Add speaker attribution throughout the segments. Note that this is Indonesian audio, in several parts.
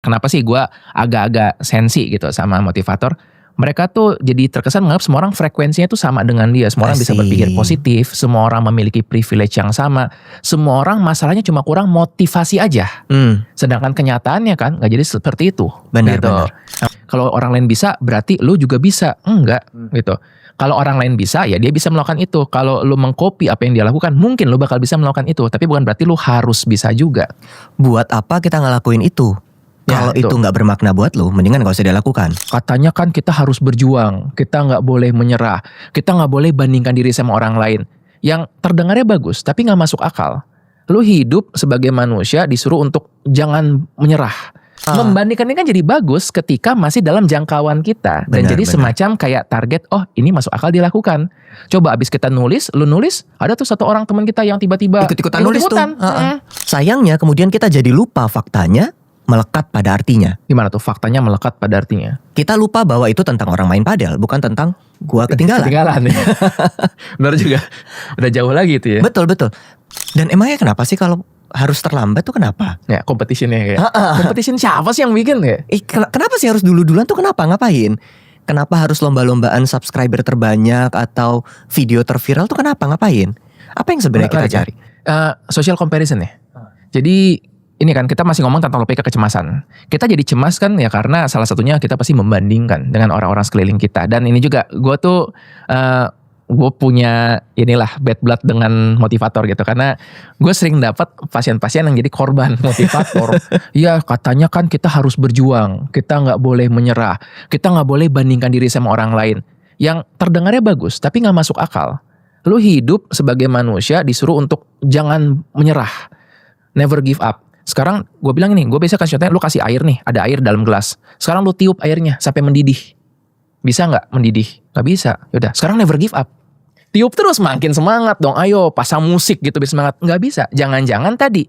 Speaker 1: Kenapa sih gue agak-agak sensi gitu sama motivator? Mereka tuh jadi terkesan menganggap semua orang frekuensinya tuh sama dengan dia. Semua orang bisa berpikir positif, semua orang memiliki privilege yang sama. Semua orang masalahnya cuma kurang motivasi aja. Sedangkan kenyataannya kan gak jadi seperti itu.
Speaker 2: Benar,
Speaker 1: gitu.
Speaker 2: benar.
Speaker 1: Kalau orang lain bisa, berarti lu juga bisa. Enggak gitu. Kalau orang lain bisa, ya dia bisa melakukan itu. Kalau lu mengcopy apa yang dia lakukan, mungkin lu bakal bisa melakukan itu. Tapi bukan berarti lu harus bisa juga.
Speaker 2: Buat apa kita ngelakuin itu? Kalau itu nggak bermakna buat lo, mendingan gak usah dilakukan.
Speaker 1: Katanya kan kita harus berjuang, kita nggak boleh menyerah, kita nggak boleh bandingkan diri sama orang lain. Yang terdengarnya bagus, tapi nggak masuk akal. Lu hidup sebagai manusia disuruh untuk jangan menyerah. Membandingkan ini kan jadi bagus ketika masih dalam jangkauan kita. Dan jadi semacam kayak target, oh ini masuk akal dilakukan. Coba abis kita nulis, lu nulis, ada tuh satu orang teman kita yang tiba-tiba
Speaker 2: ikut-ikutan nulis tuh. Sayangnya kemudian kita jadi lupa faktanya melekat pada artinya.
Speaker 1: Gimana tuh faktanya melekat pada artinya?
Speaker 2: Kita lupa bahwa itu tentang orang main padel, bukan tentang gua ketinggalan.
Speaker 1: Ya. Benar juga. Udah jauh lagi itu ya.
Speaker 2: Betul. Dan emangnya kenapa sih kalau harus terlambat tuh kenapa?
Speaker 1: Ya competitionnya kayak. Competition siapa sih yang bikin ya?
Speaker 2: Kenapa sih harus dulu-duluan tuh kenapa? Ngapain? Kenapa harus lomba-lombaan subscriber terbanyak atau video terviral tuh kenapa? Ngapain? Apa yang sebenarnya kita cari?
Speaker 1: Social comparison ya. Jadi ini kan kita masih ngomong tentang topik kecemasan. Kita jadi cemas kan ya karena salah satunya kita pasti membandingkan dengan orang-orang sekeliling kita. Dan ini juga gue punya inilah bad blood dengan motivator gitu. Karena gue sering dapat pasien-pasien yang jadi korban motivator. Iya katanya kan kita harus berjuang, kita nggak boleh menyerah, kita nggak boleh bandingkan diri sama orang lain. Yang terdengarnya bagus tapi nggak masuk akal. Lu hidup sebagai manusia disuruh untuk jangan menyerah, never give up. Sekarang gue bilang ini, gue biasa kasih contohnya, lu kasih air nih, ada air dalam gelas. Sekarang lu tiup airnya sampai mendidih. Bisa gak mendidih? Gak bisa. Yaudah, sekarang never give up. Tiup terus makin semangat dong, ayo pasang musik gitu biar semangat. Gak bisa, jangan-jangan tadi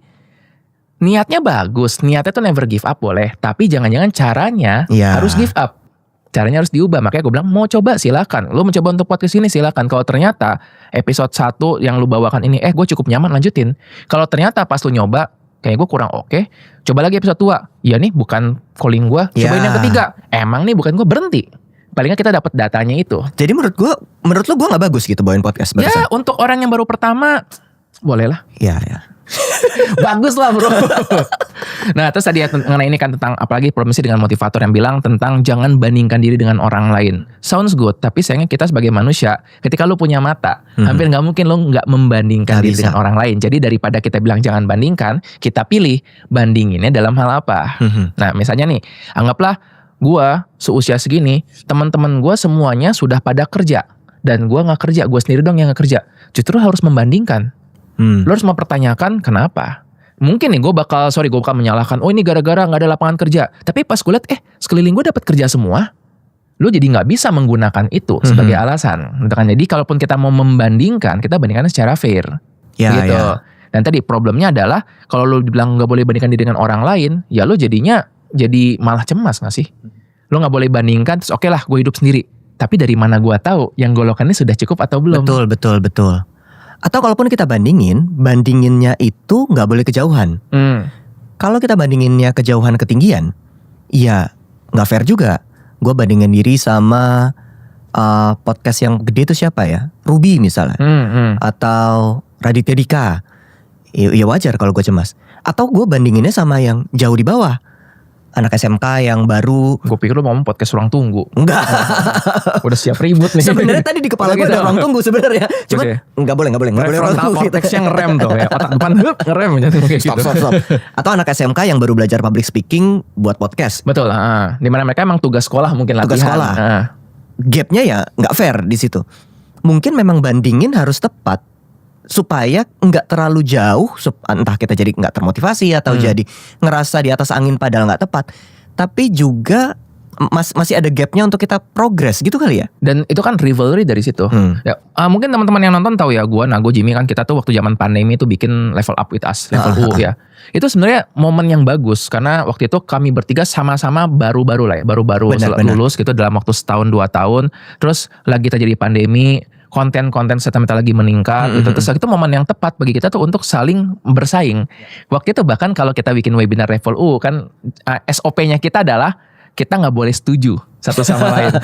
Speaker 1: niatnya bagus, niatnya tuh never give up boleh. Tapi jangan-jangan caranya harus give up. Caranya harus diubah, makanya gue bilang mau coba silakan. Lu mencoba untuk podcast ini silakan. Kalau ternyata episode 1 yang lu bawakan ini, gue cukup nyaman lanjutin. Kalau ternyata pas lu nyoba, kayak gue kurang oke, coba lagi episode 2. Iya nih bukan calling gue, cobain yang ketiga. Emang nih bukan gue, berhenti. Palingnya kita dapat datanya itu. Jadi
Speaker 2: menurut lu gue gak bagus gitu bawain podcast
Speaker 1: Ya
Speaker 2: barusan?
Speaker 1: untuk orang yang baru pertama, boleh lah.
Speaker 2: Ya.
Speaker 1: Bagus lah bro. Nah terus tadi mengenai ini kan tentang apalagi promosi dengan motivator yang bilang tentang jangan bandingkan diri dengan orang lain. Sounds good, tapi sayangnya kita sebagai manusia ketika lu punya mata, hampir gak mungkin lu gak membandingkan diri dengan orang lain. Jadi daripada kita bilang jangan bandingkan, kita pilih bandinginnya dalam hal apa. Nah misalnya nih, anggaplah gue seusia segini, teman-teman gue semuanya sudah pada kerja dan gue gak kerja, gue sendiri dong yang gak kerja. Justru harus membandingkan. Lo harus mempertanyakan kenapa. Mungkin nih gue bakal menyalahkan, oh ini gara-gara gak ada lapangan kerja. Tapi pas gue liat, sekeliling gue dapat kerja semua. Lo jadi gak bisa menggunakan itu sebagai alasan. Jadi kalaupun kita mau membandingkan, kita bandingkan secara fair. Gitu. Dan tadi problemnya adalah, kalau lo bilang gak boleh bandingkan diri dengan orang lain, ya lo jadinya jadi malah cemas gak sih? Lo gak boleh bandingkan, terus oke lah gue hidup sendiri. Tapi dari mana gue tahu yang golokannya sudah cukup atau belum?
Speaker 2: Betul. Atau kalaupun kita bandinginnya itu gak boleh kejauhan. Kalau kita bandinginnya kejauhan ketinggian, ya gak fair juga. Gue bandingin diri sama podcast yang gede itu siapa ya? Ruby misalnya. Atau Raditya Dika. Ya wajar kalau gue cemas. Atau gue bandinginnya sama yang jauh di bawah. Anak SMK yang baru.
Speaker 1: Gue pikir lu ngomong podcast ruang tunggu.
Speaker 2: Enggak.
Speaker 1: Udah siap ribut nih.
Speaker 2: Sebenarnya tadi di kepala gue ada ruang tunggu sebenarnya. Cuma enggak boleh
Speaker 1: frontal cortex-nya ngerem tuh ya. Otak depan ngerem
Speaker 2: Stop. Atau anak SMK yang baru belajar public speaking buat podcast.
Speaker 1: Betul. Dimana mereka emang tugas sekolah mungkin latihan.
Speaker 2: Tugas sekolah. Gapnya ya enggak fair di situ. Mungkin memang bandingin harus tepat supaya nggak terlalu jauh, entah kita jadi nggak termotivasi atau jadi ngerasa di atas angin padahal nggak tepat, tapi juga masih ada gapnya untuk kita progress gitu kali ya.
Speaker 1: Dan itu kan rivalry dari situ. Ya, mungkin teman-teman yang nonton tahu ya, gue, Nago, Jimmy kan kita tuh waktu zaman pandemi tuh bikin level up with us, level U ya. Itu sebenarnya momen yang bagus karena waktu itu kami bertiga sama-sama baru-baru lulus gitu dalam waktu setahun 2 tahun. Terus lagi terjadi pandemi. konten-konten sentimental lagi meningkat gitu. Terus itu momen yang tepat bagi kita tuh untuk saling bersaing. Waktu itu bahkan kalau kita bikin webinar Level U kan SOP-nya kita adalah kita nggak boleh setuju satu sama lain.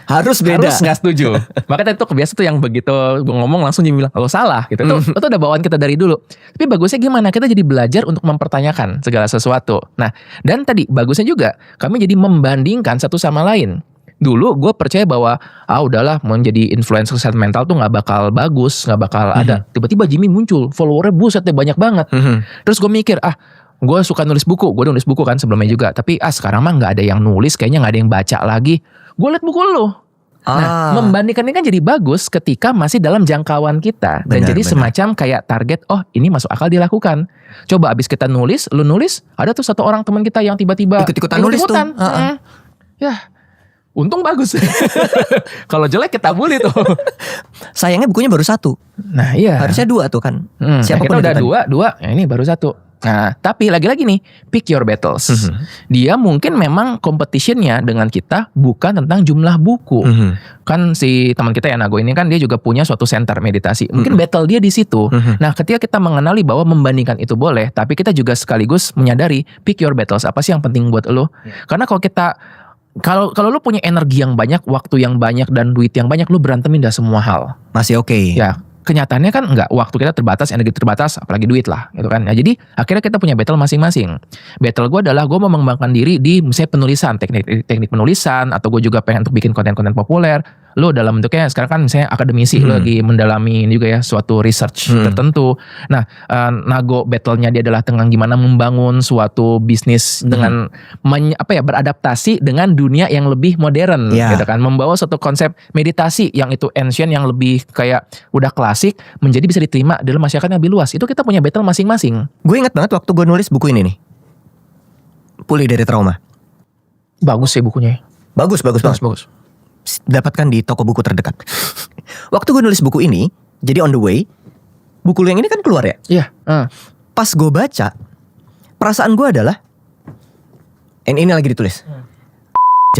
Speaker 2: Harus beda.
Speaker 1: Harus nggak setuju. Makanya itu kebiasa tuh yang begitu gue ngomong langsung dia bilang lo salah gitu. Itu udah bawaan kita dari dulu. Tapi bagusnya gimana? Kita jadi belajar untuk mempertanyakan segala sesuatu. Nah, dan tadi bagusnya juga kami jadi membandingkan satu sama lain. Dulu gue percaya bahwa udahlah menjadi influencer sentimental tuh nggak bakal bagus, nggak bakal ada. Tiba-tiba Jimmy muncul, followernya buset deh banyak banget. Terus gue mikir gue suka nulis buku, gue udah nulis buku kan sebelumnya juga. Tapi sekarang mah nggak ada yang nulis, kayaknya nggak ada yang baca lagi. Gue liat buku lu. Nah, membandingkan ini kan jadi bagus ketika masih dalam jangkauan kita. Dan jadi semacam kayak target, ini masuk akal dilakukan. Coba abis kita nulis, lu nulis, ada tuh satu orang teman kita yang tiba-tiba
Speaker 2: ikut-ikutan nulis tuh.
Speaker 1: Ya, untung bagus. Kalau jelek kita bully tuh.
Speaker 2: Sayangnya bukunya baru 1.
Speaker 1: Nah iya.
Speaker 2: Harusnya 2 tuh kan.
Speaker 1: Siapapun kita udah 2, ya ini baru 1. Nah, tapi lagi-lagi nih, pick your battles. Dia mungkin memang competitionnya dengan kita bukan tentang jumlah buku. Kan si teman kita ya Nago ini kan dia juga punya suatu center meditasi. Mungkin battle dia di situ. Nah, ketika kita mengenali bahwa membandingkan itu boleh, tapi kita juga sekaligus menyadari pick your battles. Apa sih yang penting buat lo? Karena kalau lu punya energi yang banyak, waktu yang banyak dan duit yang banyak, lu berantemin dah semua hal.
Speaker 2: Masih oke.
Speaker 1: Ya. Kenyataannya kan enggak, waktu kita terbatas, energi terbatas, apalagi duit lah gitu kan. Nah, jadi akhirnya kita punya battle masing-masing. Battle gue adalah gue mau mengembangkan diri di misalnya penulisan, teknik penulisan, atau gue juga pengen untuk bikin konten-konten populer. Lo dalam bentuknya sekarang kan misalnya akademisi, lo lagi mendalami juga ya suatu research tertentu. Nah, Nago battle-nya dia adalah tentang gimana membangun suatu bisnis dengan beradaptasi dengan dunia yang lebih modern gitu kan. Membawa suatu konsep meditasi yang itu ancient, yang lebih kayak udah klasik menjadi bisa diterima dalam masyarakat yang lebih luas. Itu kita punya battle masing-masing.
Speaker 2: Gue ingat banget waktu gue nulis buku ini nih, Pulih dari Trauma.
Speaker 1: Bagus sih bukunya.
Speaker 2: Bagus. Dapatkan di toko buku terdekat. Waktu gue nulis buku ini, jadi on the way, buku yang ini kan keluar ya?
Speaker 1: Iya.
Speaker 2: Pas gue baca, perasaan gue adalah, ini lagi ditulis,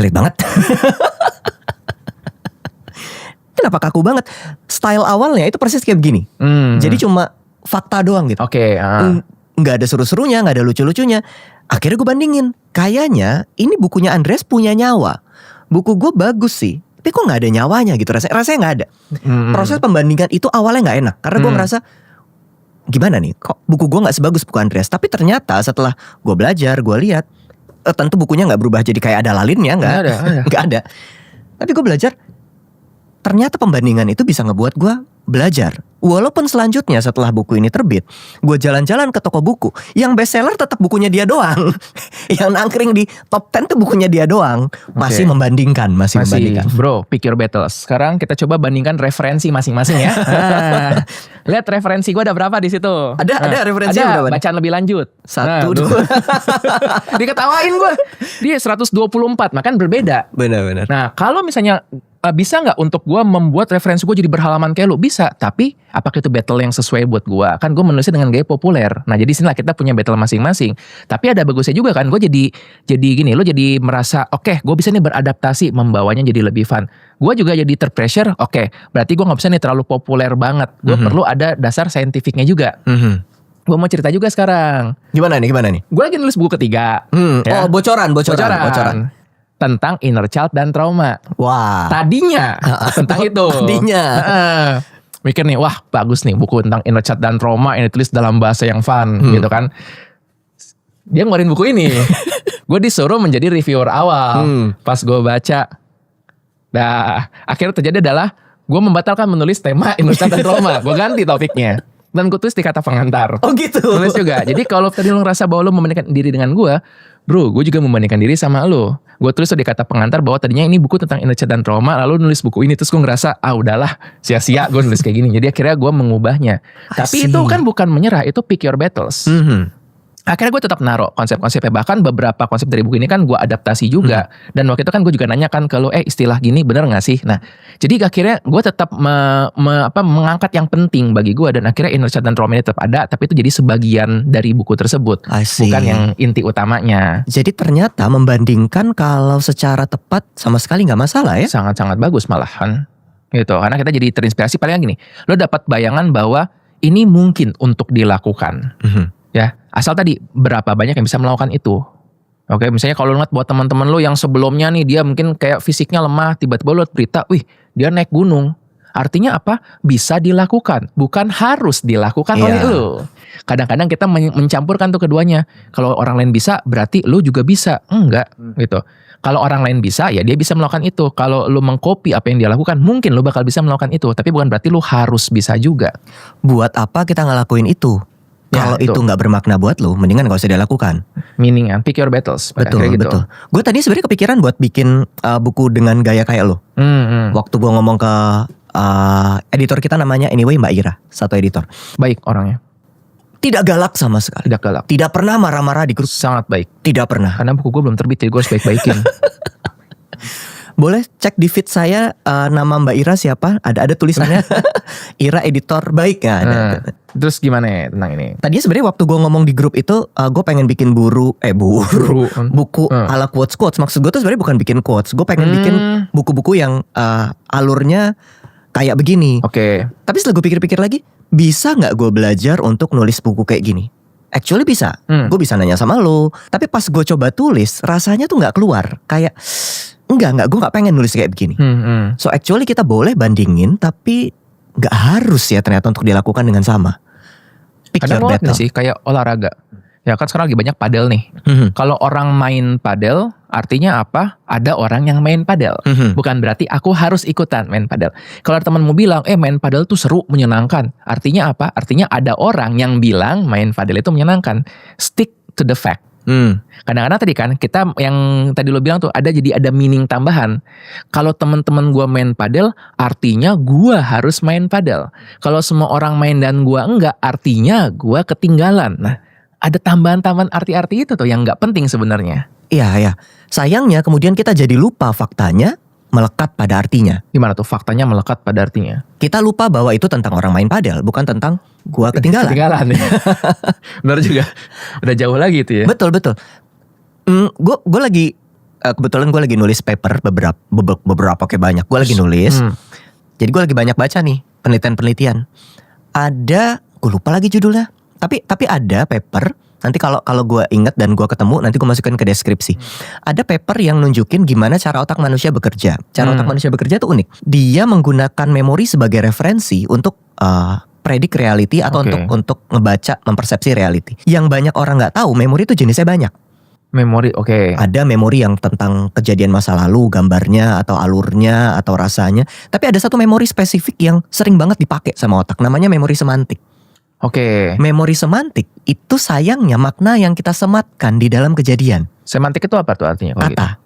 Speaker 2: jelek banget. Kenapa kaku banget? Style awalnya itu persis kayak begini. Jadi cuma fakta doang gitu.
Speaker 1: Oke.
Speaker 2: Nggak ada seru-serunya, nggak ada lucu-lucunya. Akhirnya gue bandingin, kayaknya ini bukunya Andreas punya nyawa. Buku gue bagus sih, tapi kok gak ada nyawanya gitu. Rasanya gak ada. Proses pembandingan itu awalnya gak enak. Karena gue ngerasa, gimana nih, kok buku gue gak sebagus buku Andreas. Tapi ternyata setelah gue belajar, gue lihat, tentu bukunya gak berubah jadi kayak ada lalinnya. Gak ada. Tapi gue belajar, ternyata pembandingan itu bisa ngebuat gue belajar. Walaupun selanjutnya setelah buku ini terbit, gue jalan-jalan ke toko buku, yang bestseller tetap bukunya dia doang. Yang nangkring di top 10 tuh bukunya dia doang. Masih membandingkan.
Speaker 1: Bro, pick your battles. Sekarang kita coba bandingkan referensi masing-masing ya. Lihat referensi gue ada berapa di situ.
Speaker 2: Ada referensi berapa?
Speaker 1: Bacaan lebih lanjut.
Speaker 2: 1, 2.
Speaker 1: Diketawain gue. Dia 124, makan berbeda.
Speaker 2: Benar.
Speaker 1: Nah, kalau misalnya bisa nggak untuk gue membuat referensi gue jadi berhalaman kayak lu? Bisa, tapi apakah itu battle yang sesuai buat gue? Kan gue menulisnya dengan gaya populer. Nah, jadi sinilah kita punya battle masing-masing. Tapi ada bagusnya juga kan, gue jadi gini, lo jadi merasa oke, gue bisa nih beradaptasi, membawanya jadi lebih fun. Gue juga jadi terpressure, oke, berarti gue nggak bisa nih terlalu populer banget. Gue perlu ada dasar saintifiknya juga. Gue mau cerita juga sekarang.
Speaker 2: Gimana nih?
Speaker 1: Gue lagi nulis buku ketiga.
Speaker 2: Ya. Oh, bocoran.
Speaker 1: Tentang inner child dan trauma.
Speaker 2: Wah.
Speaker 1: Tadinya tentang itu. Mikir nih, wah bagus nih buku tentang inner child dan trauma ini tulis dalam bahasa yang fun gitu kan. Dia ngeluarin buku ini. Gue disuruh menjadi reviewer awal. Pas gue baca, akhirnya terjadi adalah gue membatalkan menulis tema inner child dan trauma. Gue ganti topiknya. Dan gue tulis di kata pengantar.
Speaker 2: Oh gitu.
Speaker 1: Tulis juga. Jadi kalau tadi lo ngerasa bahwa lo membandingkan diri dengan gue, bro, gue juga membandingkan diri sama lo. Gue tulis di kata pengantar bahwa tadinya ini buku tentang inner child dan trauma, lalu nulis buku ini, terus gue ngerasa udahlah, sia-sia gue nulis kayak gini. Jadi akhirnya gue mengubahnya. Tapi itu kan bukan menyerah, itu pick your battles. Akhirnya gue tetap naruh konsep-konsepnya. Bahkan beberapa konsep dari buku ini kan gue adaptasi juga. Dan waktu itu kan gue juga nanya kan ke lo, istilah gini bener gak sih? Nah, jadi akhirnya gue tetap mengangkat yang penting bagi gue. Dan akhirnya inner child dan trauma ini tetap ada, tapi itu jadi sebagian dari buku tersebut, bukan yang inti utamanya.
Speaker 2: Jadi ternyata membandingkan kalau secara tepat sama sekali gak masalah ya?
Speaker 1: Sangat-sangat bagus malahan. gitu. Karena kita jadi terinspirasi. Paling gini, lo dapat bayangan bahwa ini mungkin untuk dilakukan. Ya, asal tadi berapa banyak yang bisa melakukan itu. Oke, misalnya kalau lo lihat buat teman-teman lo yang sebelumnya nih dia mungkin kayak fisiknya lemah, tiba-tiba lo lihat berita, wih dia naik gunung. Artinya apa? Bisa dilakukan, bukan harus dilakukan oleh lo. Kadang-kadang kita mencampurkan tuh keduanya. Kalau orang lain bisa, berarti lo juga bisa. Enggak, gitu. Kalau orang lain bisa, ya dia bisa melakukan itu. Kalau lo mengcopy apa yang dia lakukan, mungkin lo bakal bisa melakukan itu. Tapi bukan berarti lo harus bisa juga.
Speaker 2: Buat apa kita ngelakuin itu?
Speaker 1: Ya,
Speaker 2: Kalau itu nggak bermakna buat lo, mendingan gak usah dilakukan.
Speaker 1: Meaning kan, pick your battles.
Speaker 2: Betul,
Speaker 1: gitu.
Speaker 2: betul. Gue tadi sebenarnya kepikiran buat bikin buku dengan gaya kayak lo. Waktu gue ngomong ke editor kita namanya anyway Mbak Ira, satu editor.
Speaker 1: Baik orangnya.
Speaker 2: Tidak galak sama sekali.
Speaker 1: Tidak galak.
Speaker 2: Tidak pernah marah-marah di grup.
Speaker 1: Sangat baik.
Speaker 2: Tidak pernah.
Speaker 1: Karena buku gue belum terbit, jadi gue harus baik-baikin.
Speaker 2: Boleh cek di feed saya nama Mbak Ira siapa? Ada tulisannya Ira editor baik ya.
Speaker 1: Terus gimana ya tentang ini?
Speaker 2: Tadinya sebenarnya waktu gue ngomong di grup itu gue pengen bikin buku ala quotes. Maksud gue tuh sebenarnya bukan bikin quotes. Gue pengen bikin buku-buku yang alurnya kayak begini.
Speaker 1: Oke.
Speaker 2: Tapi setelah gue pikir-pikir lagi, bisa nggak gue belajar untuk nulis buku kayak gini? Actually bisa. Gue bisa nanya sama lo. Tapi pas gue coba tulis, rasanya tuh nggak keluar. Kayak Enggak, gue gak pengen nulis kayak begini. So actually kita boleh bandingin, tapi gak harus ya ternyata untuk dilakukan dengan sama. Pick
Speaker 1: Kadang
Speaker 2: your
Speaker 1: banget
Speaker 2: battle.
Speaker 1: sih kayak olahraga. Ya kan sekarang lagi banyak padel nih. Kalau orang main padel, artinya apa? Ada orang yang main padel. Bukan berarti aku harus ikutan main padel. Kalau temanmu bilang, main padel tuh seru, menyenangkan. Artinya apa? Artinya ada orang yang bilang main padel itu menyenangkan. Stick to the fact. Kadang-kadang tadi kan kita yang tadi lo bilang tuh ada meaning tambahan. Kalau teman-teman gue main padel, artinya gue harus main padel. Kalau semua orang main dan gue enggak, artinya gue ketinggalan. Nah, ada tambahan-tambahan arti-arti itu tuh yang nggak penting sebenarnya.
Speaker 2: Iya. Sayangnya kemudian kita jadi lupa faktanya melekat pada artinya.
Speaker 1: Gimana tuh faktanya melekat pada artinya?
Speaker 2: Kita lupa bahwa itu tentang orang main padel, bukan tentang gua ketinggalan.
Speaker 1: Benar juga. Udah jauh lagi itu ya.
Speaker 2: Betul. Gue lagi kebetulan gue lagi nulis paper beberapa kayak banyak. Gue lagi nulis. Jadi gue lagi banyak baca nih penelitian. Ada, gue lupa lagi judulnya. Tapi ada paper. Nanti kalau gue ingat dan gue ketemu, nanti gue masukin ke deskripsi. Ada paper yang nunjukin gimana cara otak manusia bekerja. Cara otak manusia bekerja tuh unik. Dia menggunakan memori sebagai referensi untuk predik reality atau untuk ngebaca, mempersepsi reality. Yang banyak orang nggak tahu, memori itu jenisnya banyak.
Speaker 1: Memori, oke.
Speaker 2: Ada memori yang tentang kejadian masa lalu, gambarnya atau alurnya atau rasanya. Tapi ada satu memori spesifik yang sering banget dipakai sama otak. Namanya memori semantik.
Speaker 1: Oke.
Speaker 2: Memori semantik itu sayangnya makna yang kita sematkan di dalam kejadian.
Speaker 1: Semantik itu apa tuh artinya?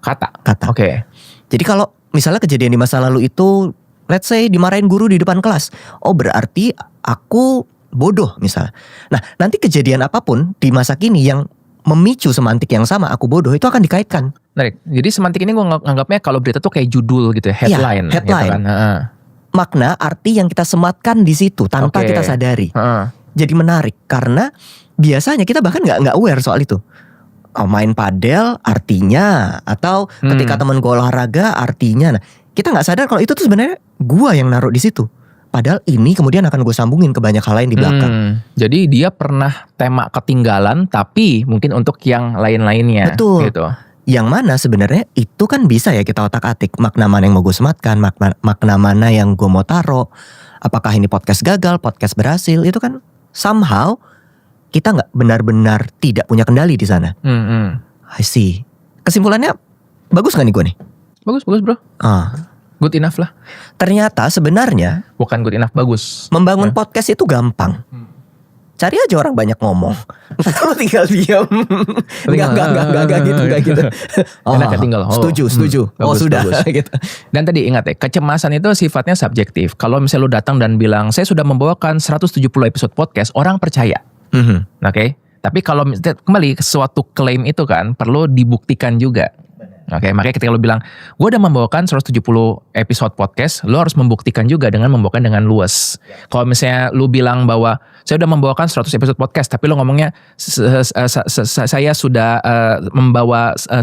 Speaker 1: Kata. Oke.
Speaker 2: Jadi kalau misalnya kejadian di masa lalu itu, let's say dimarahin guru di depan kelas. Oh berarti aku bodoh misalnya. Nah nanti kejadian apapun di masa kini yang memicu semantik yang sama, aku bodoh, itu akan dikaitkan.
Speaker 1: Menarik. Jadi semantik ini gue nganggapnya kalau berita tuh kayak judul gitu ya, headline.
Speaker 2: Iya, headline.
Speaker 1: Gitu kan?
Speaker 2: Makna, arti yang kita sematkan di situ tanpa kita sadari. Jadi menarik karena biasanya kita bahkan nggak aware soal itu. Main padel artinya, atau ketika teman gue olahraga artinya. Nah, kita nggak sadar kalau itu tuh sebenarnya gue yang naruh di situ. Padahal ini kemudian akan gue sambungin ke banyak hal lain di belakang.
Speaker 1: Jadi dia pernah tema ketinggalan, tapi mungkin untuk yang lain-lainnya.
Speaker 2: Betul.
Speaker 1: Gitu.
Speaker 2: Yang mana sebenarnya itu kan bisa ya kita otak-atik. Makna mana yang mau gue sematkan, makna mana yang gue mau taruh. Apakah ini podcast gagal, podcast berhasil, itu kan somehow kita nggak benar-benar tidak punya kendali di sana. I see. Kesimpulannya bagus nggak nih gue nih?
Speaker 1: Bagus bro. Good enough lah.
Speaker 2: Ternyata sebenarnya
Speaker 1: bukan good enough, bagus.
Speaker 2: Membangun podcast itu gampang. Cari aja orang banyak ngomong. Kalau tinggal diam. Enggak gitu.
Speaker 1: Enak tinggal.
Speaker 2: Setuju.
Speaker 1: Bagus,
Speaker 2: sudah
Speaker 1: bagus.
Speaker 2: gitu.
Speaker 1: Dan tadi ingat ya, kecemasan itu sifatnya subjektif. Kalau misalnya lu datang dan bilang saya sudah membawakan 170 episode podcast, orang percaya. Oke? Tapi kalau kembali suatu klaim itu kan perlu dibuktikan juga. Oke, makanya ketika lu bilang, gue udah membawakan 170 episode podcast, lu harus membuktikan juga dengan membawakan dengan luas. Kalau misalnya lu bilang bahwa saya udah membawakan 100 episode podcast, tapi lu ngomongnya saya sudah membawa 100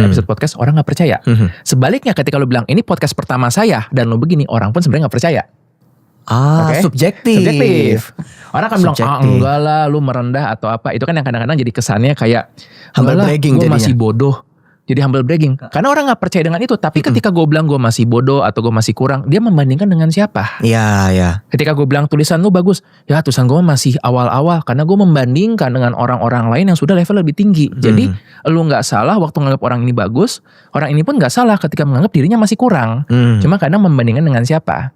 Speaker 1: episode podcast, orang gak percaya. Sebaliknya ketika lu bilang, ini podcast pertama saya, dan lu begini, orang pun sebenarnya gak percaya. Okay? Subjektif. Orang akan bilang, enggak lah, lu merendah atau apa. Itu kan yang kadang-kadang jadi kesannya kayak,
Speaker 2: humble bragging
Speaker 1: gue
Speaker 2: jadinya.
Speaker 1: masih bodoh. Jadi humble bragging. Karena orang gak percaya dengan itu. Tapi ketika gue bilang gue masih bodoh atau gue masih kurang, dia membandingkan dengan siapa?
Speaker 2: Iya.
Speaker 1: Ketika gue bilang tulisan lu bagus, ya tulisan gue masih awal-awal. Karena gue membandingkan dengan orang-orang lain yang sudah level lebih tinggi. Jadi lu gak salah waktu menganggap orang ini bagus. Orang ini pun gak salah ketika menganggap dirinya masih kurang. Cuma kadang membandingkan dengan siapa?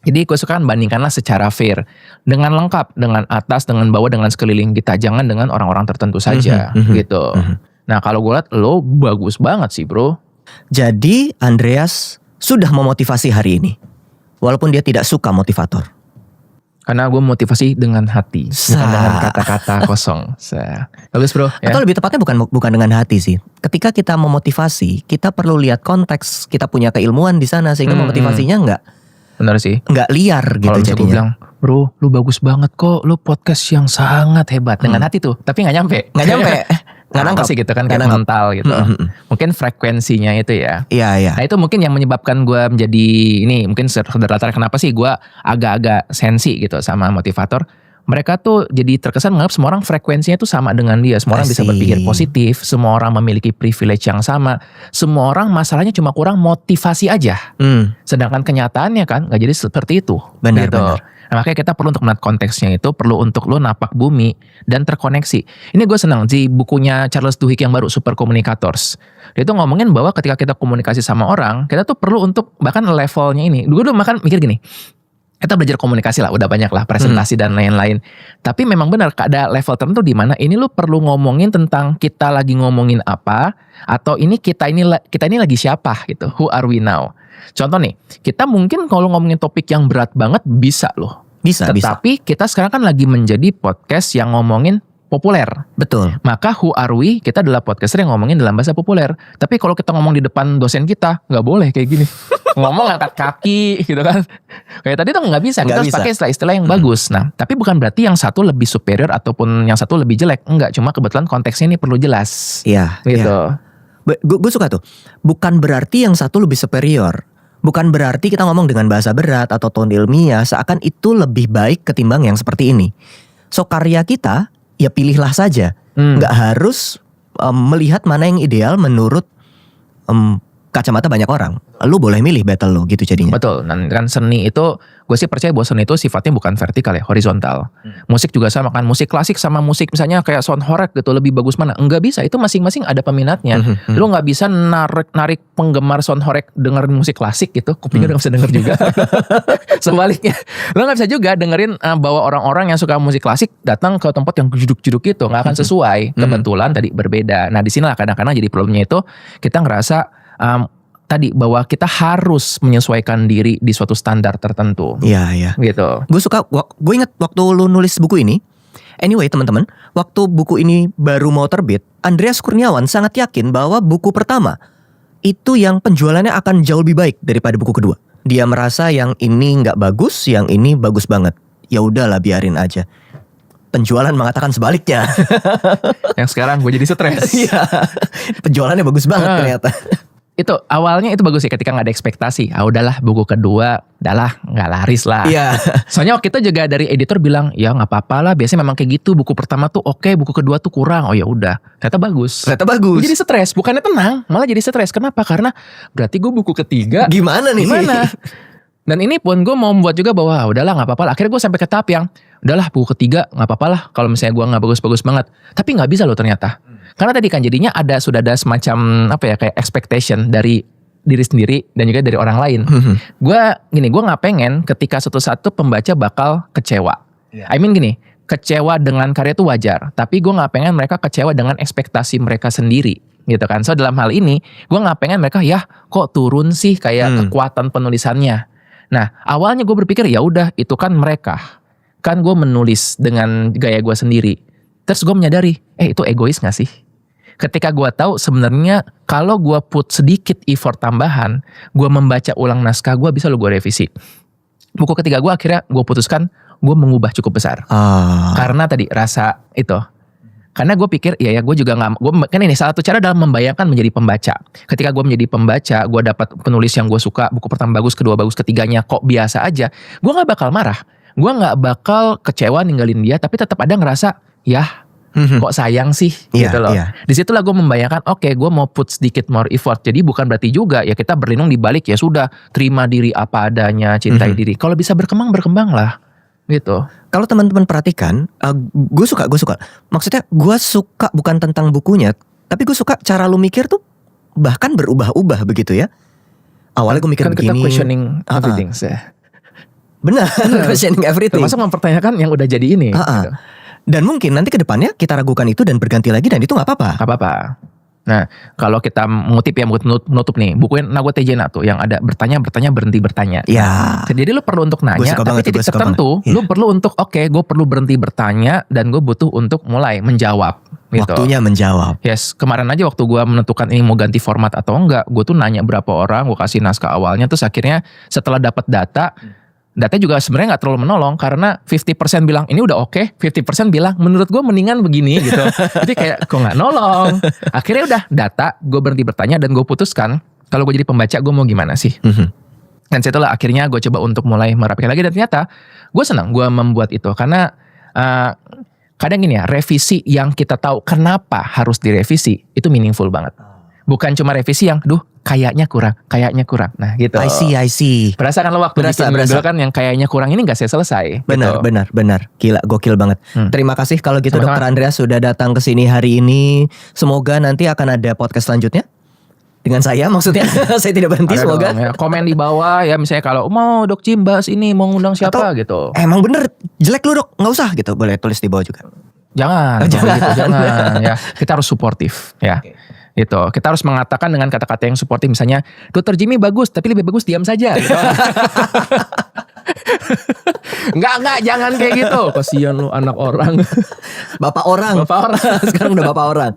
Speaker 1: Jadi gue suka bandingkanlah secara fair. Dengan lengkap, dengan atas, dengan bawah, dengan sekeliling kita. Jangan dengan orang-orang tertentu saja gitu. Nah kalau gue liat lo bagus banget sih bro.
Speaker 2: Jadi Andreas sudah memotivasi hari ini. Walaupun dia tidak suka motivator.
Speaker 1: Karena gue motivasi dengan hati. Bukan dengan kata-kata kosong. Bagus bro.
Speaker 2: Atau lebih tepatnya bukan dengan hati sih. Ketika kita memotivasi, kita perlu lihat konteks. Kita punya keilmuan di sana. Sehingga memotivasinya enggak.
Speaker 1: Benar sih.
Speaker 2: Enggak liar gitu
Speaker 1: jadinya. Kalau gue bilang, bro lu bagus banget kok. Lu podcast yang sangat hebat. Dengan hati tuh. Tapi gak nyampe. Nggak nangkep sih gitu kan, kayak mental gitu. Mungkin frekuensinya itu ya.
Speaker 2: Iya.
Speaker 1: Nah itu mungkin yang menyebabkan gue menjadi ini, mungkin sederhana kenapa sih gue agak-agak sensi gitu sama motivator. Mereka tuh jadi terkesan menganggap semua orang frekuensinya tuh sama dengan dia. Semua orang bisa berpikir positif, semua orang memiliki privilege yang sama. Semua orang masalahnya cuma kurang motivasi aja. Sedangkan kenyataannya kan gak jadi seperti itu.
Speaker 2: Benar.
Speaker 1: Nah, makanya kita perlu untuk melihat konteksnya itu, perlu untuk lo napak bumi dan terkoneksi. Ini gue senang di bukunya Charles Duhigg yang baru, Super Communicators. Dia tuh ngomongin bahwa ketika kita komunikasi sama orang, kita tuh perlu untuk bahkan levelnya ini. Gue dulu makan mikir gini, kita belajar komunikasi lah, udah banyak lah presentasi dan lain-lain. Tapi memang benar ada level tertentu di mana ini lo perlu ngomongin tentang kita lagi ngomongin apa, atau ini kita ini lagi siapa gitu. Who are we now? Contoh nih, kita mungkin kalau ngomongin topik yang berat banget bisa loh. Tetapi kita sekarang kan lagi menjadi podcast yang ngomongin populer.
Speaker 2: Betul.
Speaker 1: Maka who are we? Kita adalah podcaster yang ngomongin dalam bahasa populer. Tapi kalau kita ngomong di depan dosen kita, nggak boleh kayak gini. Ngomong angkat kaki gitu kan. Kayak tadi tuh nggak bisa. Kita harus pakai istilah-istilah yang bagus. Nah, tapi bukan berarti yang satu lebih superior ataupun yang satu lebih jelek. Enggak, cuma kebetulan konteksnya ini perlu jelas.
Speaker 2: Iya.
Speaker 1: Gitu.
Speaker 2: Gue suka tuh. Bukan berarti yang satu lebih superior. Bukan berarti kita ngomong dengan bahasa berat atau tone ilmiah seakan itu lebih baik ketimbang yang seperti ini. So karya kita ya pilihlah saja. Nggak harus melihat mana yang ideal menurut kacamata banyak orang. Lu boleh milih battle lo gitu jadinya.
Speaker 1: Betul. Dan kan seni itu, gue sih percaya bahwa seni itu sifatnya bukan vertikal ya, horizontal. Musik juga sama kan, musik klasik sama musik misalnya kayak sound horeg gitu, lebih bagus mana? Enggak bisa, itu masing-masing ada peminatnya. Lu gak bisa narik penggemar sound horeg dengerin musik klasik gitu, kupingnya udah gak bisa denger juga. Sebaliknya, lu gak bisa juga dengerin bahwa orang-orang yang suka musik klasik datang ke tempat yang jeduk-jeduk gitu, gak akan sesuai. Kebetulan tadi berbeda. Nah disinilah kadang-kadang jadi problemnya itu, kita ngerasa tadi bahwa kita harus menyesuaikan diri di suatu standar tertentu.
Speaker 2: Iya.
Speaker 1: Gitu.
Speaker 2: Gue ingat waktu lu nulis buku ini. Anyway teman-teman, waktu buku ini baru mau terbit, Andreas Kurniawan sangat yakin bahwa buku pertama itu yang penjualannya akan jauh lebih baik daripada buku kedua. Dia merasa yang ini nggak bagus, yang ini bagus banget. Ya udahlah biarin aja. Penjualan mengatakan sebaliknya.
Speaker 1: Yang sekarang gue jadi stres.
Speaker 2: Iya. Penjualannya bagus banget ternyata.
Speaker 1: Itu awalnya itu bagus sih ketika nggak ada ekspektasi. Udahlah buku kedua, udahlah nggak laris lah.
Speaker 2: Iya.
Speaker 1: Soalnya waktu itu juga dari editor bilang, ya nggak apa-apa lah. Biasanya memang kayak gitu. Buku pertama tuh oke, buku kedua tuh kurang. Oh ya udah, ternyata bagus. Gue jadi stres, bukannya tenang, malah jadi stres. Kenapa? Karena berarti gue buku ketiga.
Speaker 2: Gimana nih?
Speaker 1: Dan ini pun gue mau membuat juga bahwa udahlah nggak apa-apa lah. Akhirnya gue sampai ke tahap yang udahlah buku ketiga nggak apa-apa lah. Kalau misalnya gue nggak bagus-bagus banget, tapi nggak bisa loh ternyata. Karena tadi kan jadinya sudah ada semacam kayak expectation dari diri sendiri dan juga dari orang lain. Gue nggak pengen ketika satu pembaca bakal kecewa. I mean gini, kecewa dengan karya itu wajar, tapi gue nggak pengen mereka kecewa dengan ekspektasi mereka sendiri, gitu kan. So dalam hal ini, gue nggak pengen mereka kok turun sih kayak kekuatan penulisannya. Nah awalnya gue berpikir ya udah itu kan mereka, kan gue menulis dengan gaya gue sendiri. Terus gue menyadari, itu egois gak sih? Ketika gue tahu sebenarnya kalau gue put sedikit effort tambahan, gue membaca ulang naskah gue bisa lo gue revisi. Buku ketiga gue akhirnya gue putuskan gue mengubah cukup besar. Karena tadi rasa itu. Karena gue pikir ya gue juga gak, kan ini salah satu cara dalam membayangkan menjadi pembaca. Ketika gue menjadi pembaca, gue dapat penulis yang gue suka, buku pertama bagus, kedua bagus, ketiganya kok biasa aja, gue gak bakal marah, gue gak bakal kecewa ninggalin dia, tapi tetap ada ngerasa ya kok sayang sih gitu loh. Disitulah gue membayangkan oke, gue mau put sedikit more effort. Jadi bukan berarti juga ya kita berlindung di balik ya sudah terima diri apa adanya, cintai diri. Kalau bisa berkembang lah gitu.
Speaker 2: Kalau teman-teman perhatikan, gue suka. Maksudnya gue suka bukan tentang bukunya, tapi gue suka cara lu mikir tuh bahkan berubah-ubah begitu ya. Awalnya gue mikir
Speaker 1: kan
Speaker 2: begini.
Speaker 1: Kita questioning everything ya.
Speaker 2: Benar, questioning everything.
Speaker 1: Termasuk mempertanyakan yang udah jadi ini. Gitu.
Speaker 2: Dan mungkin nanti ke depannya kita ragukan itu dan berganti lagi dan itu gak apa-apa.
Speaker 1: Gak apa-apa. Nah, kalau kita mengutip ya, menutup nih, bukuin Nago Tejena tuh yang ada bertanya berhenti bertanya.
Speaker 2: Ya.
Speaker 1: Jadi lu perlu untuk nanya, tapi titik tertentu lu perlu untuk gue perlu berhenti bertanya dan gue butuh untuk mulai menjawab. Gitu.
Speaker 2: Waktunya menjawab.
Speaker 1: Yes, kemarin aja waktu gue menentukan ini mau ganti format atau enggak, gue tuh nanya berapa orang, gue kasih naskah awalnya, terus akhirnya setelah dapat data juga sebenarnya nggak terlalu menolong karena 50% bilang ini udah oke, 50% bilang menurut gue mendingan begini gitu. Jadi kayak kok nggak nolong. Akhirnya udah data, gue berhenti bertanya dan gue putuskan kalau gue jadi pembaca gue mau gimana sih. Dan situlah akhirnya gue coba untuk mulai merapikan lagi dan ternyata gue senang gue membuat itu karena kadang gini ya, revisi yang kita tahu kenapa harus direvisi itu meaningful banget. Bukan cuma revisi yang kayaknya kurang. Nah gitu.
Speaker 2: I see.
Speaker 1: Berasakan lo waktu bikin dulu kan yang kayaknya kurang ini gak selesai.
Speaker 2: Benar. Gila, gokil banget. Terima kasih kalau gitu Dr. Andreas sudah datang ke sini hari ini. Semoga nanti akan ada podcast selanjutnya. Dengan saya maksudnya. Saya tidak berhenti semoga.
Speaker 1: Ya. Komen di bawah ya misalnya kalau mau Dok Jim bahas ini mau ngundang siapa atau, gitu.
Speaker 2: Emang bener jelek lu Dok, gak usah gitu. Boleh tulis di bawah juga.
Speaker 1: Jangan. Ya. Kita harus suportif ya. Gitu. Kita harus mengatakan dengan kata-kata yang suportif, misalnya Dokter Jimmy bagus tapi lebih bagus diam saja gitu. Enggak, jangan kayak gitu. Kasian lu anak orang.
Speaker 2: Bapak orang. Sekarang udah bapak orang.